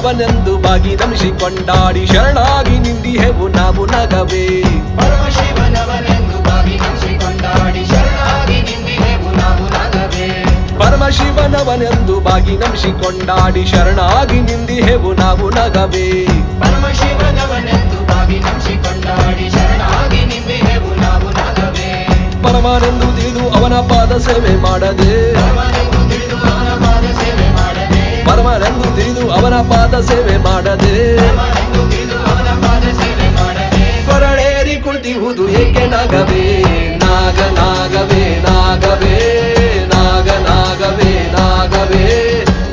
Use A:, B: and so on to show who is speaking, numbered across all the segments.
A: ಪರಮಶಿವನವನೆಂದು ಬಾಗಿ ನಮಿಸಿ ಕೊಂಡಾಡಿ ಶರಣಾಗಿ ನಿಂದಿಹೆವು ನಾವು ನಗವೇ.
B: ಪರಮಶಿವನವನೆಂದು ಬಾಗಿ ನಮಿಸಿ ಕೊಂಡಾಡಿ ಶರಣಾಗಿ ನಿಂದಿಹೆವು ನಾವು ನಗವೇ.
A: ಪರಮಶಿವನವನೆಂದು ಬಾಗಿ ನಮಿಸಿ ಕೊಂಡಾಡಿ ಶರಣಾಗಿ ನಿಂದಿಹೆವು ನಾವು ನಗವೇ.
B: ಪರಮಶಿವನವನೆಂದು ಬಾಗಿ ನಮಿಸಿ ಕೊಂಡಾಡಿ ಶರಣಾಗಿ ನಿಂದಿಹೆವು ನಾವು ನಗವೇ.
A: ಪರಮನೆಂದು ತಿಳಿದು ಅವನ ಪಾದ ಸೇವೆ ಮಾಡದೆ.
B: ಪರಮನೆಂದು ತಿಳಿದು ಅವನ ಪಾದ ಸೇವೆ ಮಾಡದೆ.
A: ಪರಮನೆಂದು ತಿಳಿದು ಅವನ ಪಾದ ಸೇವೆ ಮಾಡದೆ.
B: ಪರಮನೆಂದು ತಿಳಿದು ಅವನ ಪಾದ ಸೇವೆ ಮಾಡದೆ.
A: ಕೊರಳೇರಿ ಕುಳಿತಿಹುದು ಏಕೆ ನಾಗವೇ. ನಾಗ ನಾಗವೇ ನಾಗವೇ ನಾಗ ನಾಗವೇ ನಾಗವೇ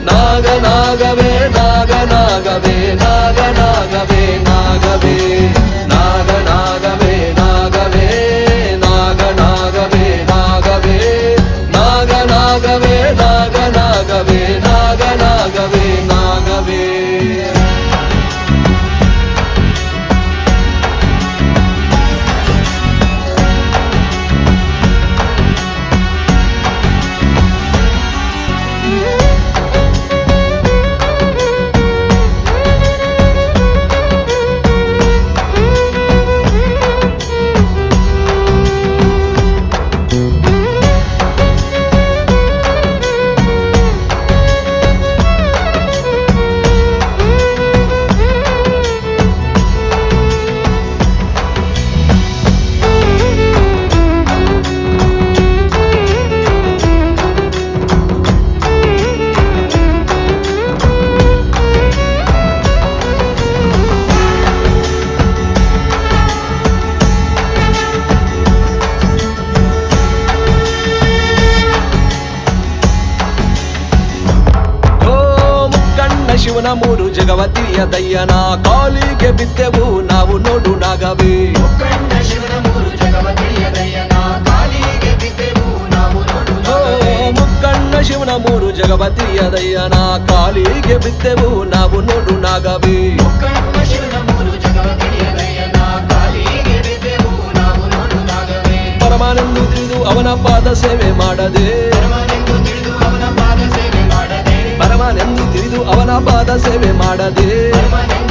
A: ನಾಗ ನಾಗವೇ ನಾಗ ನಾಗವೇ ನಾಗ ನಾಗವೇ ನಾಗವೇ ನಾಗ ನಾಗವೇ ನಾಗವೇ ನಾಗ ನಾಗವೇ ನಾಗವೇ ನಾಗ ನಾಗವೇ ನಾಗ ನಾಗವೇ ನಾಗ ನಾಗವೇ ನಾಗವೇ. ಶಿವನ ಮೂರು ಜಗವ ತಿಳಿಯದಯ್ಯನ ಕಾಲಿಗೆ ಬಿದ್ದೆವು ನಾವು ನೋಡು ನಾಗವೇ.
B: ಮುಕ್ಕಣ್ಣ ಶಿವನ ಮೂರು ಜಗವ ತಿಳಿಯದಯ್ಯನ ಕಾಲಿಗೆ ಬಿದ್ದೆವು ನಾವು ನೋಡು ನಾಗವೇ.
A: ಮುಕ್ಕಣ್ಣ ಶಿವನ ಮೂರು ಜಗವ ತಿಳಿಯದಯ್ಯನ ಕಾಲಿಗೆ ಬಿದ್ದೆವು ನಾವು ನೋಡು ನಾಗವೇ.
B: ಮುಕ್ಕಣ್ಣ ಶಿವನ ಮೂರು ಜಗವ ತಿಳಿಯದಯ್ಯನ ಕಾಲಿಗೆ ಬಿದ್ದೆವು ನಾವು ನೋಡು ನಾಗವೇ.
A: ಪರಮನೆಂದು ತಿಳಿದು ಅವನ ಪಾದ ಸೇವೆ ಮಾಡದೆ.
B: ಪರಮನೆಂದು ತಿಳಿದು ಅವನ ಪಾದ ಸೇವೆ ಮಾಡದೆ.
A: ಪರಮನೆಂದು ತಿಳಿದು ಅವನ ಪಾದ ಸೇವೆ ಮಾಡದೆ.
B: ಪರಮನೆಂದು